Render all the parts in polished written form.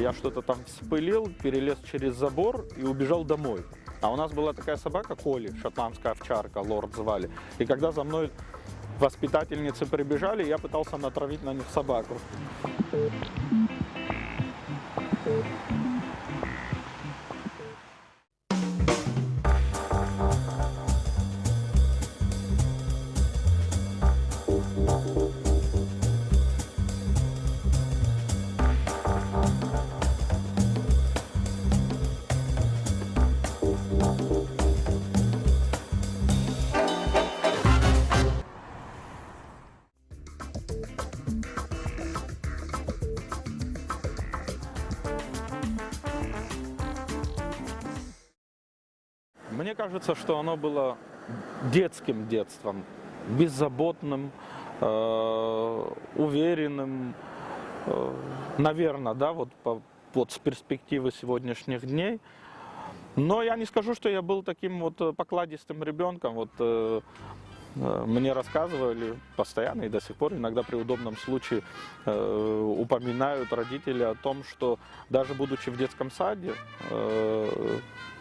Я что-то там вспылил, перелез через забор и убежал домой. А у нас была такая собака Коли, шотландская овчарка, лорд звали. И когда за мной воспитательницы прибежали, я пытался натравить на них собаку. Мне кажется, что оно было детским детством, беззаботным, уверенным, наверное, да, вот с перспективы сегодняшних дней. Но я не скажу, что я был таким вот покладистым ребенком. Вот мне рассказывали постоянно и до сих пор, иногда при удобном случае упоминают родители о том, что даже будучи в детском саде,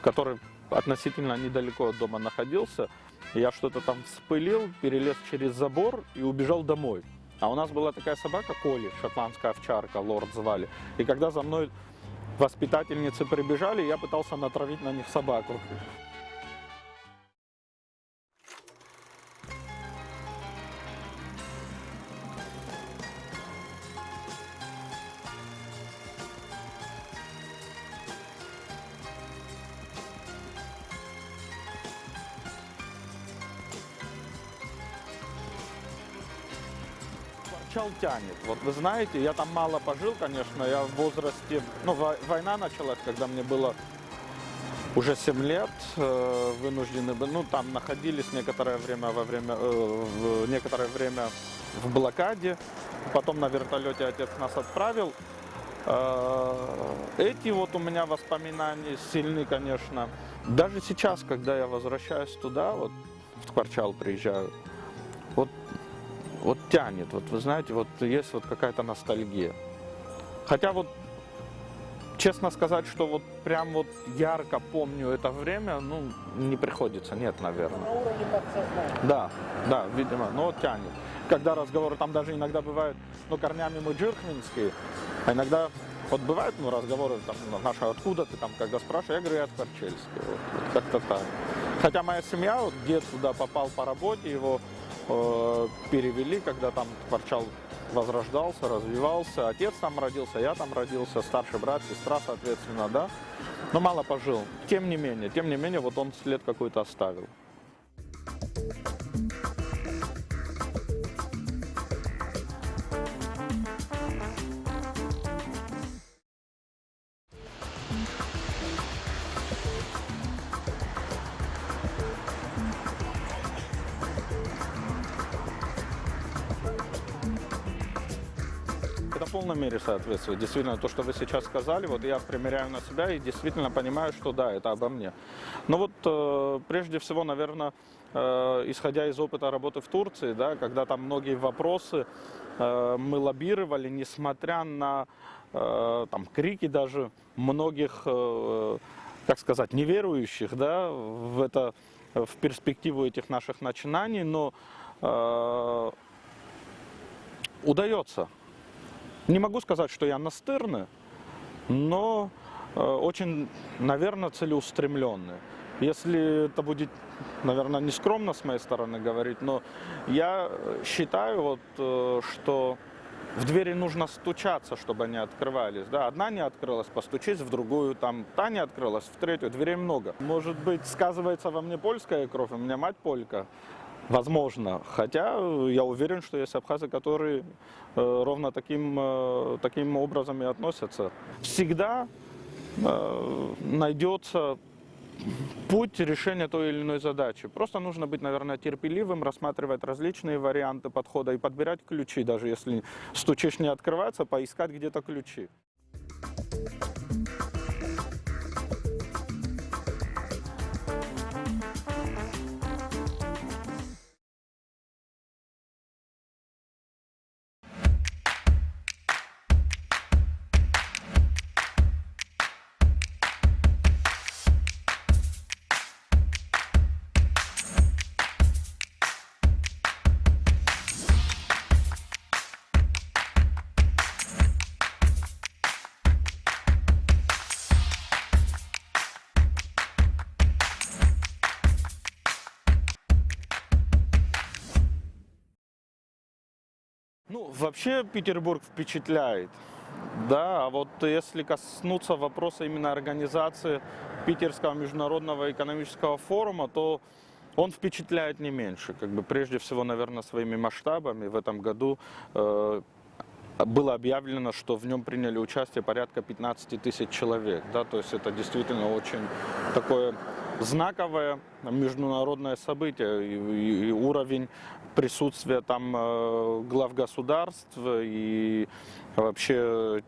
который относительно недалеко от дома находился, я что-то там вспылил, перелез через забор и убежал домой. А у нас была такая собака Коли, шотландская овчарка, лорд звали. И когда за мной воспитательницы прибежали, я пытался натравить на них собаку. Кварчал тянет. Вот вы знаете, я там мало пожил, конечно, я в возрасте, ну, война началась, когда мне было уже 7 лет, вынуждены были, ну, там находились некоторое время в блокаде, потом на вертолете отец нас отправил. Эти вот у меня воспоминания сильны, конечно. Даже сейчас, когда я возвращаюсь туда, вот в Кварчал приезжаю, вот тянет, вот вы знаете, вот есть вот какая-то ностальгия. Хотя вот, честно сказать, что вот прям вот ярко помню это время, ну, не приходится, нет, наверное. На уровне подсознания. Да, видимо, но вот тянет. Когда разговоры, там даже иногда бывают, ну, корнями мы джирхвинские, а иногда вот бывают, ну, разговоры, там, наши, откуда ты там, когда спрашиваю, я говорю, я от Кварчельска, вот как-то так. Хотя моя семья, вот дед туда попал по работе, его перевели, когда там Кварчал возрождался, развивался. Отец там родился, я там родился, старший брат, сестра, соответственно, да. Но мало пожил. Тем не менее, вот он след какой-то оставил. Это в полной мере соответствует. Действительно, то, что вы сейчас сказали, вот я примеряю на себя и действительно понимаю, что да, это обо мне. Но вот прежде всего, наверное, исходя из опыта работы в Турции, да, когда там многие вопросы мы лоббировали, несмотря на там, крики даже многих, как сказать, неверующих, да, в перспективу этих наших начинаний, но удается. Не могу сказать, что я настырный, но очень, наверное, целеустремленный. Если это будет, наверное, нескромно с моей стороны говорить, но я считаю, вот, что в двери нужно стучаться, чтобы они открывались. Да? Одна не открылась, постучись в другую, там, та не открылась, в третью, дверей много. Может быть, сказывается во мне польская кровь, у меня мать полька. Возможно. Хотя я уверен, что есть абхазы, которые ровно таким образом и относятся. Всегда найдется путь решения той или иной задачи. Просто нужно быть, наверное, терпеливым, рассматривать различные варианты подхода и подбирать ключи. Даже если стучишь, не открывается, поискать где-то ключи. Ну, вообще Петербург впечатляет, да, а вот если коснуться вопроса именно организации Питерского международного экономического форума, то он впечатляет не меньше, как бы прежде всего, наверное, своими масштабами. В этом году было объявлено, что в нем приняли участие порядка 15 тысяч человек, да, то есть это действительно очень такое знаковое международное событие, и уровень присутствия там глав государств и вообще,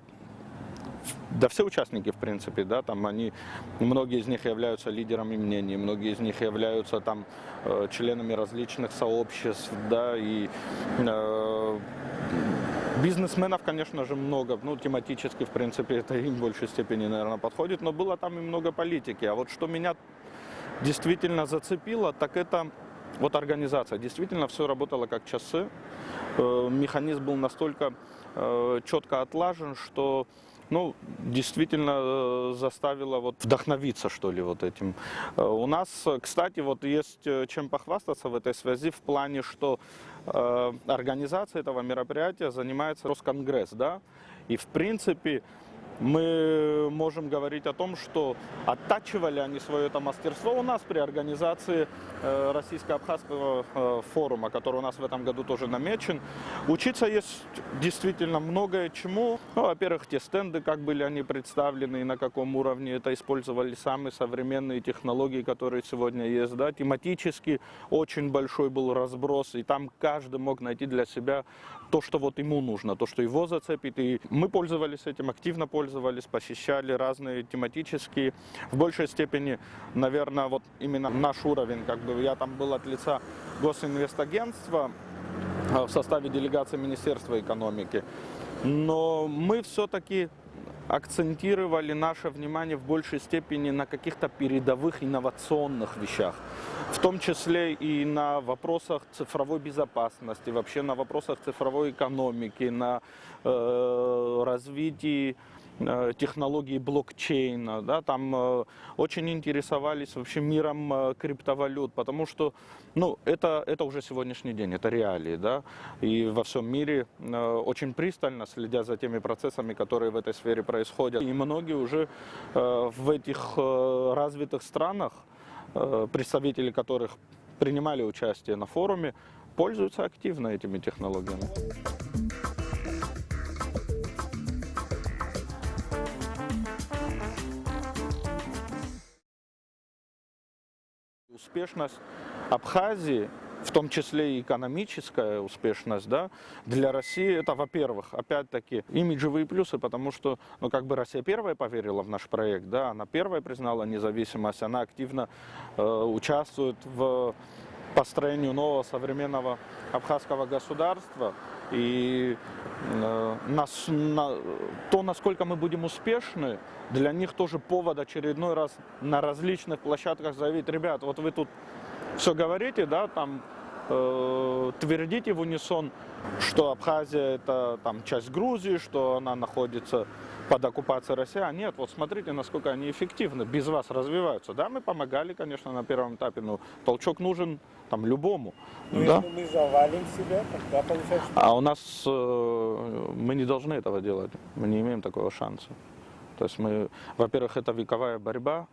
да, все участники, в принципе, да, там многие из них являются лидерами мнений, многие из них являются там членами различных сообществ, да, и бизнесменов, конечно же, много, ну, тематически, в принципе, это им в большей степени, наверное, подходит, но было там и много политики. А вот что меня действительно зацепило, так это вот организация. Действительно, все работало как часы. Механизм был настолько четко отлажен, что, ну, действительно заставило вот вдохновиться, что ли, вот этим. У нас, кстати, вот есть чем похвастаться в этой связи в плане, что организацией этого мероприятия занимается Росконгресс, да, и в принципе мы можем говорить о том, что оттачивали они свое это мастерство у нас при организации российско-абхазского форума, который у нас в этом году тоже намечен. Учиться есть действительно многое чему. Ну, во-первых, те стенды, как были они представлены и на каком уровне это использовали самые современные технологии, которые сегодня есть. Да. Тематически очень большой был разброс, и там каждый мог найти для себя то, что вот ему нужно, то, что его зацепит. И мы пользовались этим, активно пользовались, посещали разные тематические. В большей степени, наверное, вот именно наш уровень, как бы я там был от лица Госинвестагентства в составе делегации Министерства экономики. Но мы все-таки акцентировали наше внимание в большей степени на каких-то передовых инновационных вещах, в том числе и на вопросах цифровой безопасности, вообще на вопросах цифровой экономики, на развитии технологий блокчейна, да, там очень интересовались вообще миром криптовалют, потому что, ну, это уже сегодняшний день, это реалии, да, и во всем мире очень пристально следя за теми процессами, которые в этой сфере происходят. И многие уже в этих развитых странах, представители которых принимали участие на форуме, пользуются активно этими технологиями. Успешность Абхазии, в том числе и экономическая успешность, да, для России это, во-первых, опять-таки имиджевые плюсы, потому что, ну, как бы Россия первая поверила в наш проект, да, она первая признала независимость, она активно участвует в построению нового современного абхазского государства. И то, насколько мы будем успешны, для них тоже повод очередной раз на различных площадках заявить: ребят, вот вы тут все говорите, да, там твердите в унисон, что Абхазия это там часть Грузии, что она находится под оккупацией России. А нет, вот смотрите, насколько они эффективны, без вас развиваются. Да, мы помогали, конечно, на первом этапе, но толчок нужен там любому. Ну, да? если мы завалим себя, тогда получается... А у нас мы не должны этого делать, мы не имеем такого шанса. То есть мы, во-первых, это вековая борьба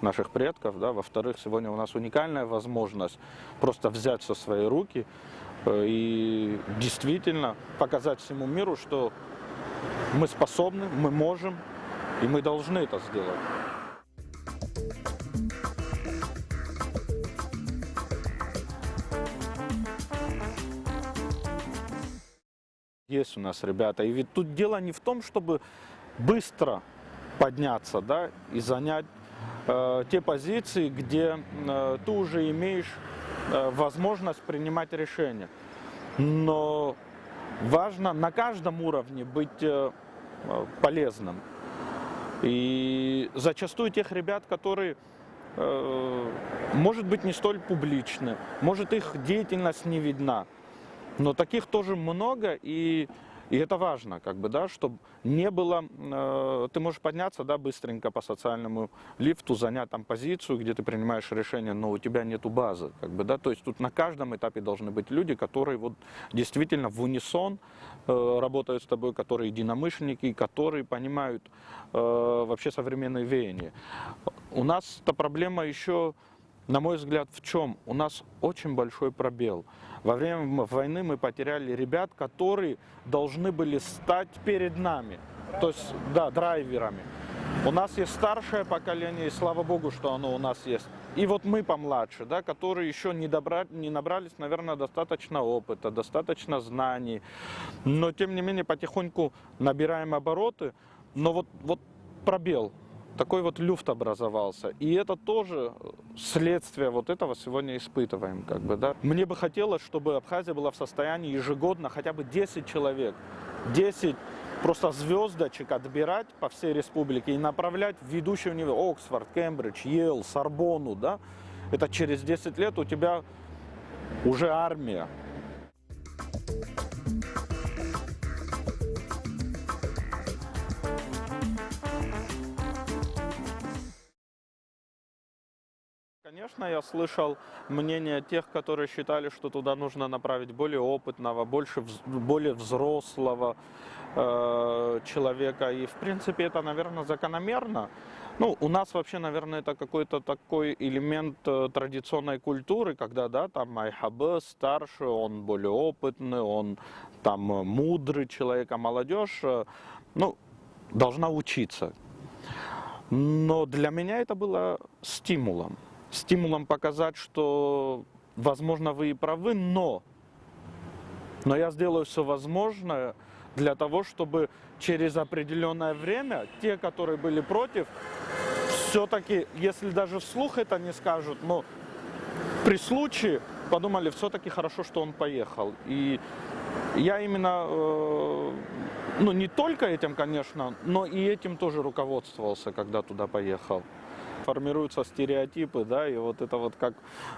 наших предков, да, во-вторых, сегодня у нас уникальная возможность просто взять все в свои руки и действительно показать всему миру, что мы способны, мы можем и мы должны это сделать. Есть у нас ребята, и ведь тут дело не в том, чтобы быстро подняться, да, и занять те позиции, где ты уже имеешь возможность принимать решения. Но важно на каждом уровне быть полезным. И зачастую тех ребят, которые, может быть, не столь публичны, может, их деятельность не видна, но таких тоже много, и И это важно, как бы, да, чтобы не было, ты можешь подняться, да, быстренько по социальному лифту, занять там позицию, где ты принимаешь решение, но у тебя нету базы, как бы, да, то есть тут на каждом этапе должны быть люди, которые вот действительно в унисон работают с тобой, которые единомышленники, которые понимают вообще современные веяния. У нас эта проблема еще, на мой взгляд, в чем? У нас очень большой пробел. Во время войны мы потеряли ребят, которые должны были стать перед нами, то есть, да, драйверами. У нас есть старшее поколение, и слава богу, что оно у нас есть. И вот мы помладше, да, которые еще не набрались, наверное, достаточно опыта, достаточно знаний. Но, тем не менее, потихоньку набираем обороты. Но вот пробел. Такой вот люфт образовался. И это тоже следствие вот этого сегодня испытываем, как бы, да. Мне бы хотелось, чтобы Абхазия была в состоянии ежегодно хотя бы 10 человек, 10 просто звездочек отбирать по всей республике и направлять в ведущие университеты, Оксфорд, Кембридж, Йейл, Сорбонну, да. Это через 10 лет у тебя уже армия. Конечно, я слышал мнение тех, которые считали, что туда нужно направить более опытного, более взрослого человека. И, в принципе, это, наверное, закономерно. Ну, у нас вообще, наверное, это какой-то такой элемент традиционной культуры, когда, да, там Айхабы старше, он более опытный, он там мудрый человек, а молодежь, ну, должна учиться. Но для меня это было стимулом. Стимулом показать, что, возможно, вы и правы, но я сделаю все возможное для того, чтобы через определенное время те, которые были против, все-таки, если даже вслух это не скажут, но при случае подумали, все-таки хорошо, что он поехал. И я именно, ну не только этим, конечно, но и этим тоже руководствовался, когда туда поехал. Формируются стереотипы, да, и вот это вот как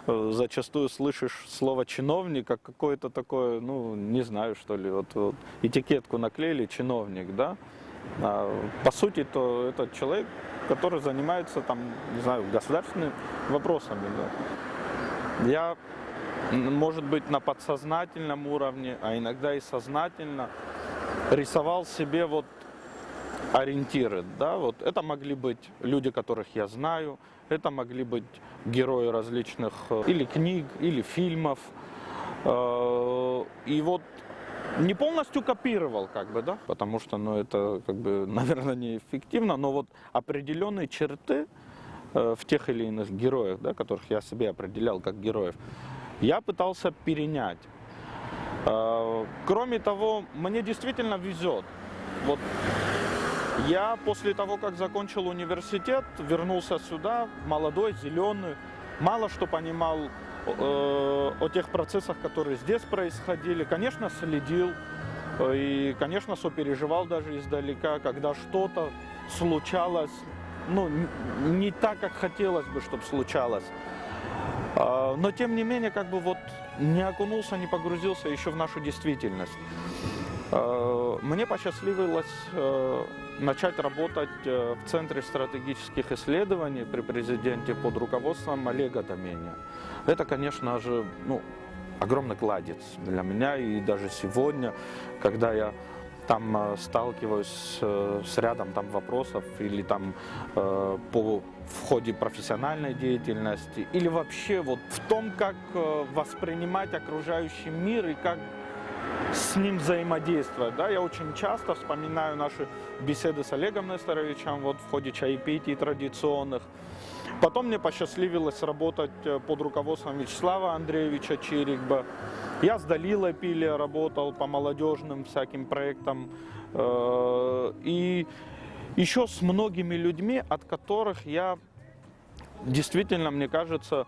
зачастую слышишь слово чиновник, как какое-то такое, ну, не знаю, что ли, вот этикетку наклеили, чиновник, да. А по сути, то это человек, который занимается там, не знаю, государственными вопросами, да. Я, может быть, на подсознательном уровне, а иногда и сознательно рисовал себе вот ориентиры, да, вот это могли быть люди, которых я знаю, это могли быть герои различных или книг, или фильмов, и вот не полностью копировал, как бы, да, потому что, ну, это, как бы, наверное, неэффективно, но вот определенные черты в тех или иных героях, да, которых я себе определял как героев, я пытался перенять. Кроме того, мне действительно везет. Вот я после того, как закончил университет, вернулся сюда, молодой, зеленый, мало что понимал о тех процессах, которые здесь происходили. Конечно, следил и, конечно, сопереживал даже издалека, когда что-то случалось, ну, не так, как хотелось бы, чтобы случалось. Но, тем не менее, как бы вот не окунулся, не погрузился еще в нашу действительность. Мне посчастливилось начать работать в Центре стратегических исследований при президенте под руководством Олега Доменя. Это, конечно же, ну, огромный кладезь для меня, и даже сегодня, когда я там сталкиваюсь с рядом там вопросов или там в ходе профессиональной деятельности, или вообще вот в том, как воспринимать окружающий мир и как с ним взаимодействовать. Да? Я очень часто вспоминаю наши беседы с Олегом Несторовичем вот в ходе чаепитий традиционных. Потом мне посчастливилось работать под руководством Вячеслава Андреевича Чирикба. Я с Далилой Пилия работал по молодежным всяким проектам. И еще с многими людьми, от которых я действительно, мне кажется,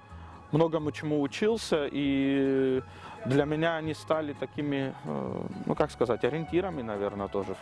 многому чему учился. И для меня они стали такими, ну как сказать, ориентирами, наверное, тоже.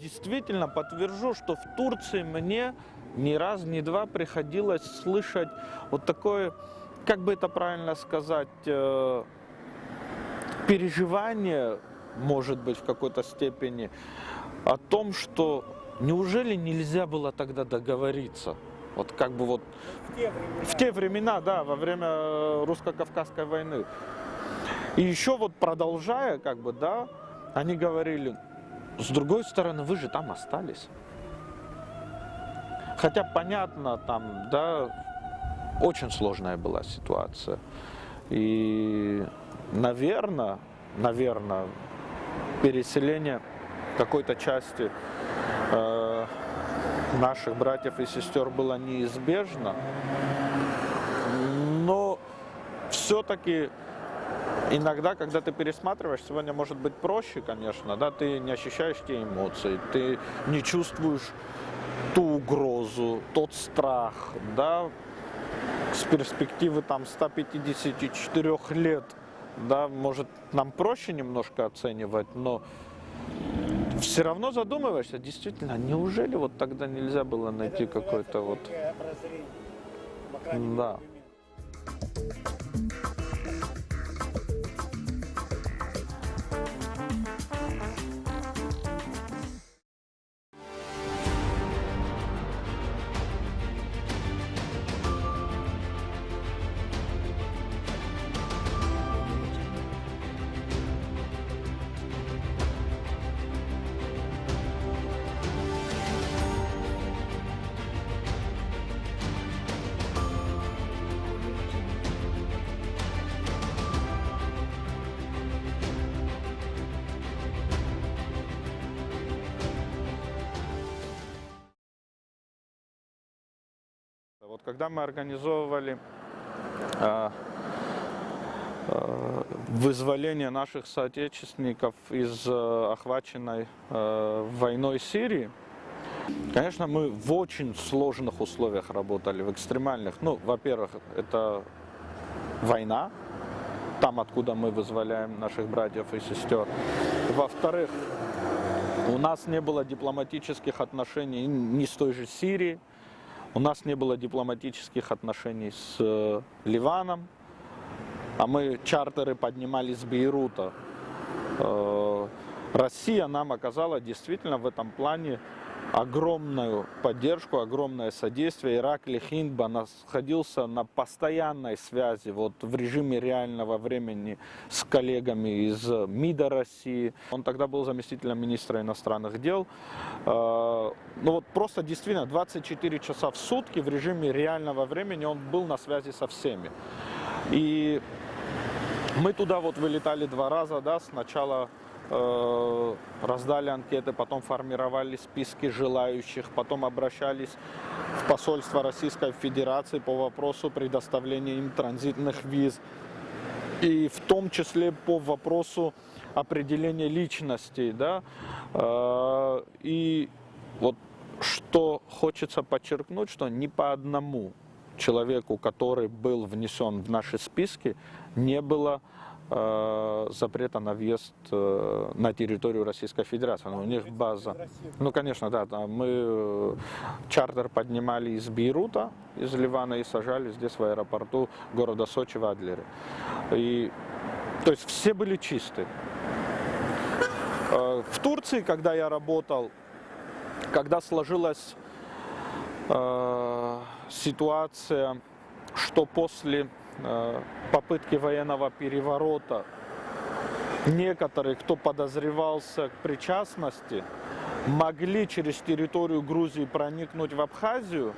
действительно подтвержу, что в Турции мне ни раз, ни два приходилось слышать вот такое, как бы это правильно сказать, переживание, может быть, в какой-то степени, о том, что неужели нельзя было тогда договориться? Вот как бы вот в те времена, да, во время русско-кавказской войны. И еще вот продолжая, как бы, да, они говорили, с другой стороны, вы же там остались. Хотя, понятно, там, да, очень сложная была ситуация. И, наверное, переселение какой-то части наших братьев и сестер было неизбежно, но все-таки иногда, когда ты пересматриваешь, сегодня может быть проще, конечно, да, ты не ощущаешь те эмоции, ты не чувствуешь ту угрозу, тот страх, да, с перспективы там 154 лет, да, может, нам проще немножко оценивать, но все равно задумываешься, действительно, неужели вот тогда нельзя было найти какой-то вот... Да. Вот когда мы организовывали вызволение наших соотечественников из охваченной войной Сирии, конечно, мы в очень сложных условиях работали, в экстремальных. Ну, во-первых, это война, там, откуда мы вызволяем наших братьев и сестер. Во-вторых, у нас не было дипломатических отношений ни с той же Сирией, у нас не было дипломатических отношений с Ливаном, а мы чартеры поднимали с Бейрута. Россия нам оказала действительно в этом плане огромную поддержку, огромное содействие. Иракли Хиндба находился на постоянной связи, вот в режиме реального времени с коллегами из МИДа России. Он тогда был заместителем министра иностранных дел. Ну вот просто действительно 24 часа в сутки в режиме реального времени он был на связи со всеми. И мы туда вот вылетали 2 раза, да, сначала раздали анкеты, потом формировали списки желающих, потом обращались в посольство Российской Федерации по вопросу предоставления им транзитных виз. И в том числе по вопросу определения личностей. Да? И вот что хочется подчеркнуть, что ни по одному человеку, который был внесен в наши списки, не было запрета на въезд на территорию Российской Федерации. У них база. Ну, конечно, да. Мы чартер поднимали из Бейрута, из Ливана, и сажали здесь в аэропорту города Сочи в Адлере. И, то есть все были чисты. В Турции, когда я работал, когда сложилась ситуация, что после попытки военного переворота некоторые, кто подозревался к причастности, могли через территорию Грузии проникнуть в Абхазию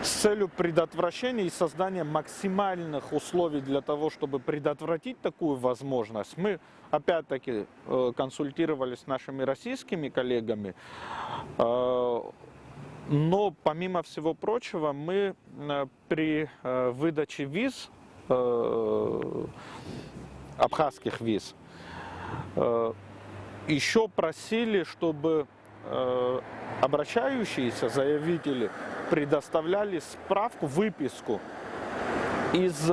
с целью предотвращения и создания максимальных условий для того, чтобы предотвратить такую возможность. Мы опять-таки консультировались с нашими российскими коллегами. Но, помимо всего прочего, мы при выдаче виз, абхазских виз, еще просили, чтобы обращающиеся заявители предоставляли справку, выписку из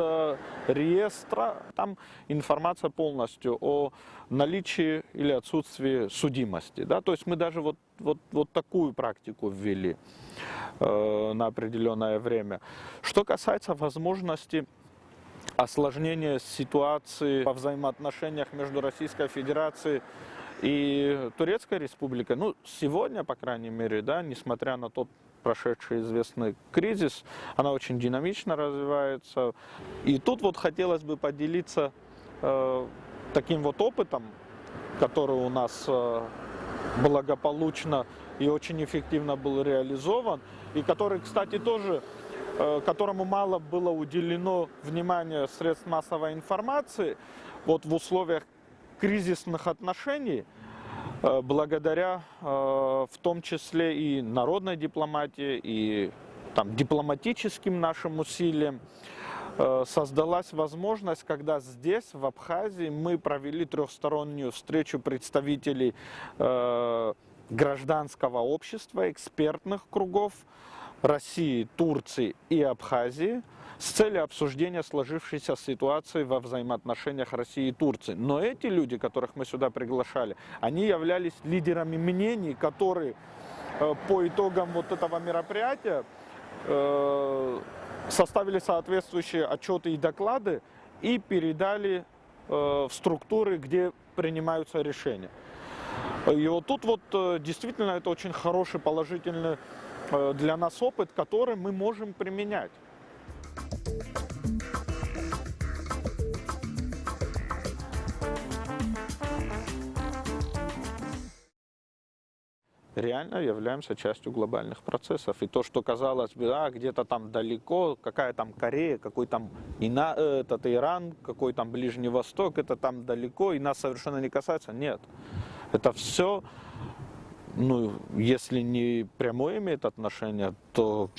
реестра. Там информация полностью о наличии или отсутствии судимости. Да? То есть мы даже вот такую практику ввели на определенное время. Что касается возможности осложнения ситуации во взаимоотношениях между Российской Федерацией и Турецкой Республикой, ну, сегодня, по крайней мере, да, несмотря на тот прошедший известный кризис, она очень динамично развивается. И тут вот хотелось бы поделиться таким вот опытом, который у нас благополучно и очень эффективно был реализован, и который, кстати, тоже, которому мало было уделено внимания средств массовой информации, вот в условиях кризисных отношений, благодаря в том числе и народной дипломатии, и там, дипломатическим нашим усилиям, создалась возможность, когда здесь, в Абхазии, мы провели трехстороннюю встречу представителей гражданского общества, экспертных кругов России, Турции и Абхазии с целью обсуждения сложившейся ситуации во взаимоотношениях России и Турции. Но эти люди, которых мы сюда приглашали, они являлись лидерами мнений, которые по итогам вот этого мероприятия составили соответствующие отчеты и доклады и передали в структуры, где принимаются решения. И вот тут вот действительно это очень хороший, положительный для нас опыт, который мы можем применять. Реально являемся частью глобальных процессов. И то, что казалось бы, где-то там далеко, какая там Корея, какой там этот Иран, какой там Ближний Восток, это там далеко, и нас совершенно не касается. Нет. Это все, ну, если не прямое имеет отношение, то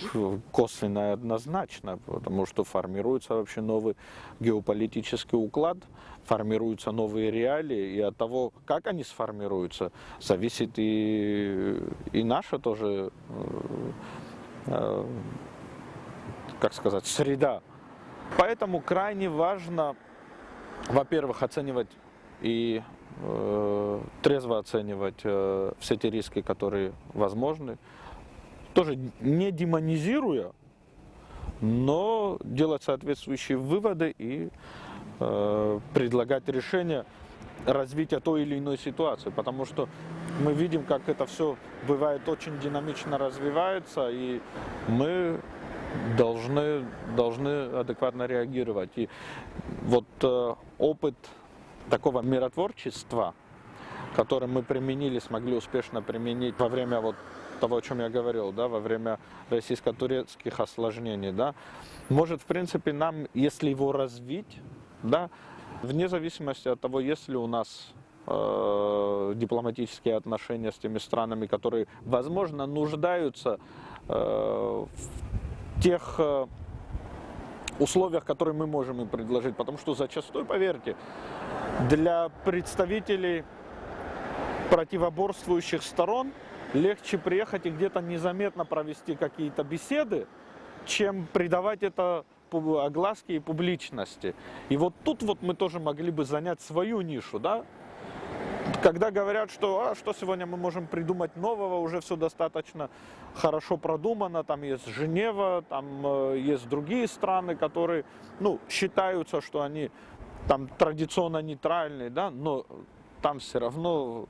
косвенное однозначно, потому что формируется вообще новый геополитический уклад, формируются новые реалии, и от того, как они сформируются, зависит и наша тоже, как сказать, среда. Поэтому крайне важно, во-первых, оценивать и трезво оценивать все те риски, которые возможны, тоже не демонизируя, но делать соответствующие выводы и предлагать решения развития той или иной ситуации, потому что мы видим, как это все бывает очень динамично развивается, и мы должны адекватно реагировать. И вот опыт такого миротворчества, который мы применили, смогли успешно применить во время вот того, о чем я говорил, да, во время российско-турецких осложнений, да, может, в принципе, нам, если его развить, да, вне зависимости от того, есть ли у нас дипломатические отношения с теми странами, которые, возможно, нуждаются в тех условиях, которые мы можем им предложить. Потому что зачастую, поверьте, для представителей противоборствующих сторон легче приехать и где-то незаметно провести какие-то беседы, чем придавать это огласке и публичности. И вот тут вот мы тоже могли бы занять свою нишу, да? Когда говорят, что сегодня мы можем придумать нового, уже все достаточно хорошо продумано, там есть Женева, там есть другие страны, которые, ну, считаются, что они там традиционно нейтральные, да, но там все равно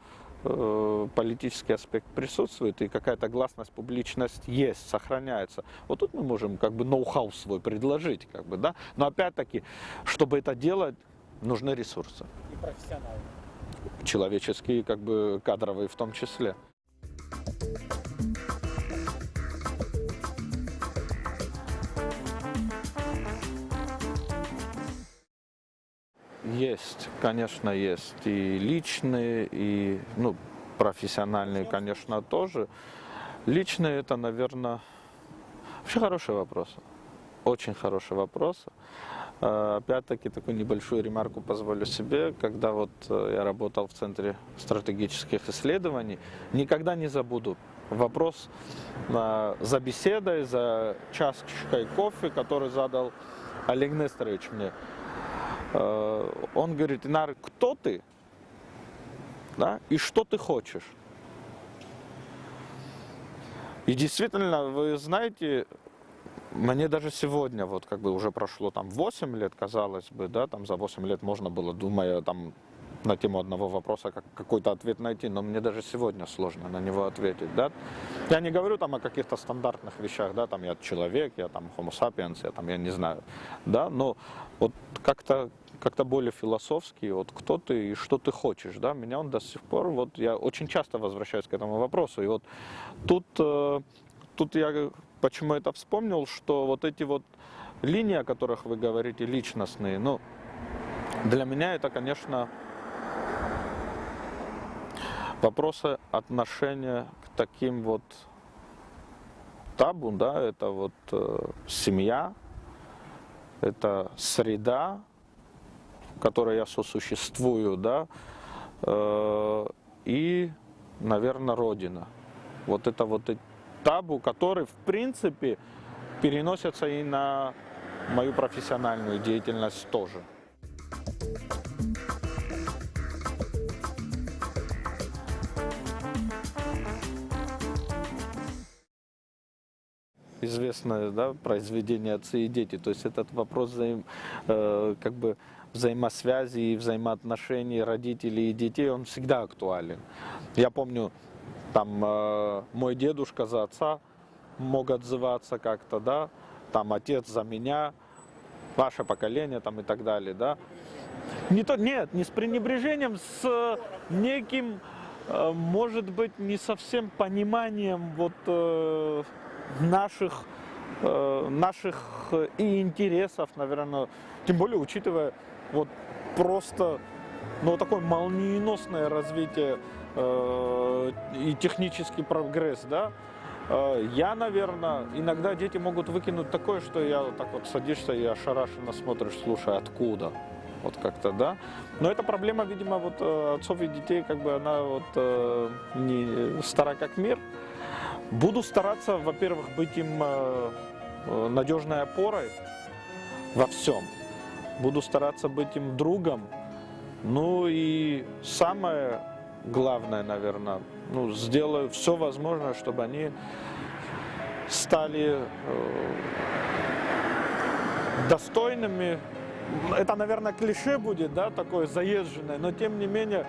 политический аспект присутствует, и какая-то гласность, публичность есть, сохраняется. Вот тут мы можем как бы ноу-хау свой предложить, как бы, да, но опять-таки, чтобы это делать, нужны ресурсы. И профессионалы. Человеческие, как бы кадровые в том числе. Есть, конечно, есть и личные, и, ну, профессиональные, конечно, тоже. Личные — это, наверное, вообще хороший вопрос. Очень хороший вопрос. Опять-таки, такую небольшую ремарку позволю себе. Когда вот я работал в Центре стратегических исследований, никогда не забуду вопрос за беседой, за чашкой кофе, который задал Олег Несторович мне. Он говорит: Инар, кто ты, да, и что ты хочешь? И действительно, вы знаете, мне даже сегодня, вот как бы уже прошло там 8 лет, казалось бы, да, там за 8 лет можно было, думая, там на тему одного вопроса какой-то ответ найти, но мне даже сегодня сложно на него ответить, да. Я не говорю там о каких-то стандартных вещах, да, там я человек, я там homo sapiens, я не знаю, да, но вот как-то более философский, вот кто ты и что ты хочешь, да, меня он до сих пор, вот я очень часто возвращаюсь к этому вопросу, и вот тут я почему это вспомнил, что вот эти вот линии, о которых вы говорите, личностные, ну, для меня это, конечно, вопросы отношения к таким вот табу, да, это вот семья, это среда, в которой я сосуществую, да, и, наверное, родина. Вот это вот табу, который, в принципе, переносится и на мою профессиональную деятельность тоже. Известное, да, произведение «Отцы и дети». То есть этот вопрос как бы взаимосвязи и взаимоотношений родителей и детей, он всегда актуален. Я помню, там мой дедушка за отца мог отзываться как-то, да, там отец за меня, ваше поколение там и так далее, да. Нет, не с пренебрежением, с неким, может быть, не совсем пониманием вот наших и интересов, наверное, тем более учитывая вот просто, ну, такое молниеносное развитие и технический прогресс, да. Я, наверное, иногда дети могут выкинуть такое, что я вот так вот садишься и ошарашенно смотришь, слушай, откуда? Вот как-то, да. Но эта проблема, видимо, вот отцов и детей, как бы она вот не стара как мир. Буду стараться, во-первых, быть им надежной опорой во всем. Буду стараться быть им другом. Ну и самое главное, наверное, ну, сделаю все возможное, чтобы они стали достойными. Это, наверное, клише будет, да, такое заезженное, но тем не менее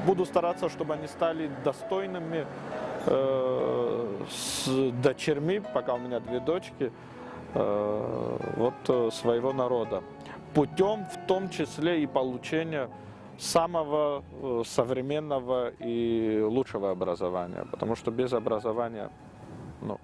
буду стараться, чтобы они стали достойными с дочерьми, пока у меня 2 дочки, вот своего народа. Путем в том числе и получения самого современного и лучшего образования, потому что без образования, ну,